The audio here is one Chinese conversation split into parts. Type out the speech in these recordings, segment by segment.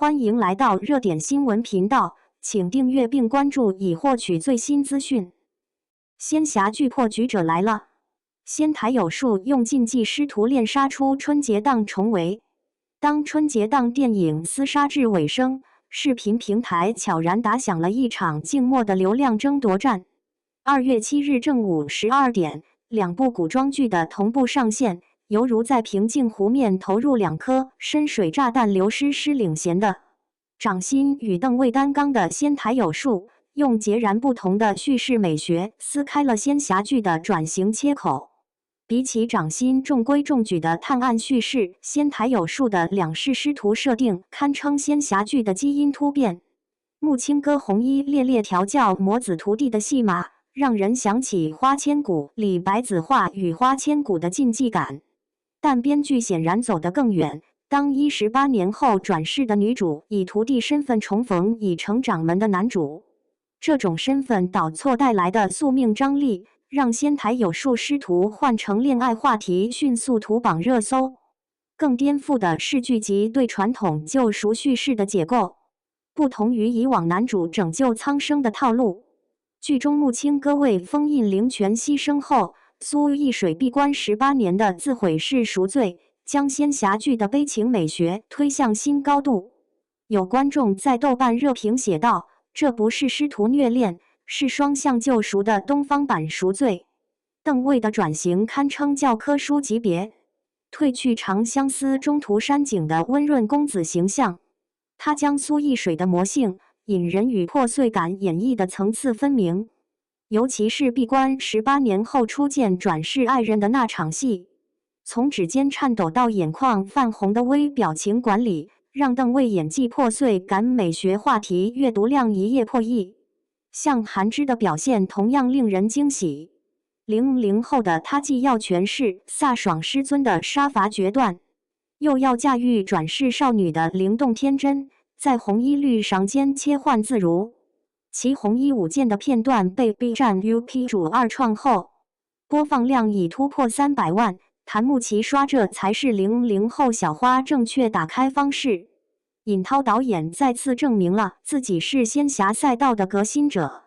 欢迎来到热点新闻频道，请订阅并关注以获取最新资讯。仙侠剧破局者来了，仙台有树用禁忌师徒恋杀出春节档重围。当春节档电影厮杀至尾声，视频平台悄然打响了一场静默的流量争夺战。2月7日正午12点，两部古装剧的同步上线，犹如在平静湖面投入2颗深水炸弹，流失师领衔的掌心与邓卫担纲的仙台有树，用截然不同的叙事美学撕开了仙侠剧的转型切口。比起掌心中规中矩的探案叙事，仙台有树的两世师徒设定堪称仙侠剧的基因突变。木青哥红衣烈烈调教魔子徒弟的戏码，让人想起《花千骨》里白子画与花千骨的禁忌感。但编剧显然走得更远，当18年后转世的女主以徒弟身份重逢已成掌门的男主，这种身份倒错带来的宿命张力，让仙台有树师徒换成恋爱话题迅速屠榜热搜。更颠覆的是剧集对传统救赎叙事的解构。不同于以往男主拯救苍生的套路，剧中木青哥为封印灵泉牺牲后，苏一水闭关18年的自毁是赎罪，将仙侠剧的悲情美学推向新高度。有观众在豆瓣热评写道：“这不是师徒虐恋，是双向救赎的东方版赎罪。”邓卫的转型堪称教科书级别，褪去长相思中途山景的温润公子形象，他将苏一水的魔性、隐忍与破碎感演绎的层次分明。尤其是闭关18年后初见转世爱人的那场戏，从指尖颤抖到眼眶泛红的微表情管理，让邓卫演技破碎感美学话题阅读量一夜破亿。像韩芝的表现同样令人惊喜。00后的他既要诠释飒爽师尊的杀伐决断，又要驾驭转世少女的灵动天真，在红衣绿裳间切换自如。其红衣舞剑的片段被 B 站 UP 主二创后，播放量已突破300万。弹幕齐刷这才是00后小花正确打开方式。尹涛导演再次证明了自己是仙侠赛道的革新者。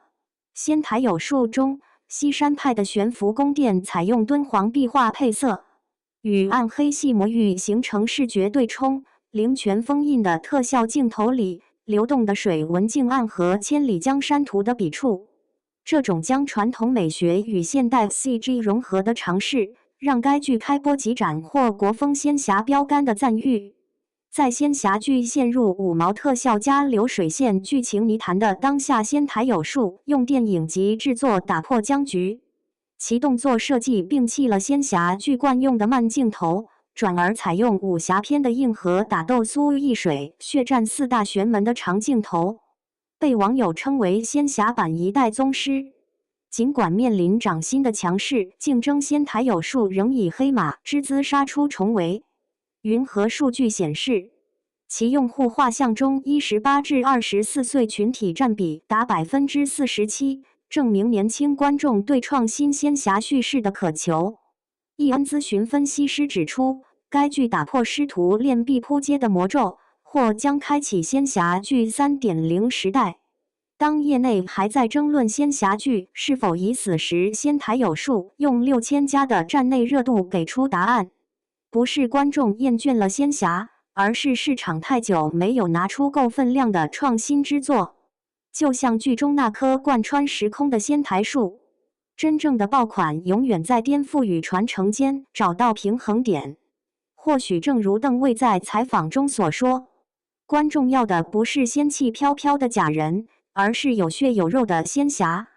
仙台有树中，西山派的悬浮宫殿采用敦煌壁画配色，与暗黑系魔域形成视觉对冲。灵泉封印的特效镜头里，流动的水文静暗合千里江山图的笔触，这种将传统美学与现代 CG 融合的尝试，让该剧开播即斩获国风仙侠标杆的赞誉。在仙侠剧陷入五毛特效加流水线剧情泥潭的当下，仙台有树用电影级制作打破僵局，其动作设计摒弃了仙侠剧惯用的慢镜头，转而采用武侠片的硬核打斗，苏一水血战4大玄门的长镜头，被网友称为仙侠版一代宗师。尽管面临掌心的强势竞争，仙台有树仍以黑马之姿杀出重围。云和数据显示，其用户画像中18至24岁群体占比达47%，证明年轻观众对创新仙侠叙事的渴求。易安咨询分析师指出，该剧打破师徒恋必扑街的魔咒，或将开启仙侠剧 3.0 时代。当业内还在争论仙侠剧是否已死时，仙台有树用6000加的站内热度给出答案。不是观众厌倦了仙侠，而是市场太久没有拿出够分量的创新之作。就像剧中那棵贯穿时空的仙台树，真正的爆款永远在颠覆与传承间找到平衡点。或许正如邓卫在采访中所说，观众要的不是仙气飘飘的假人，而是有血有肉的仙侠。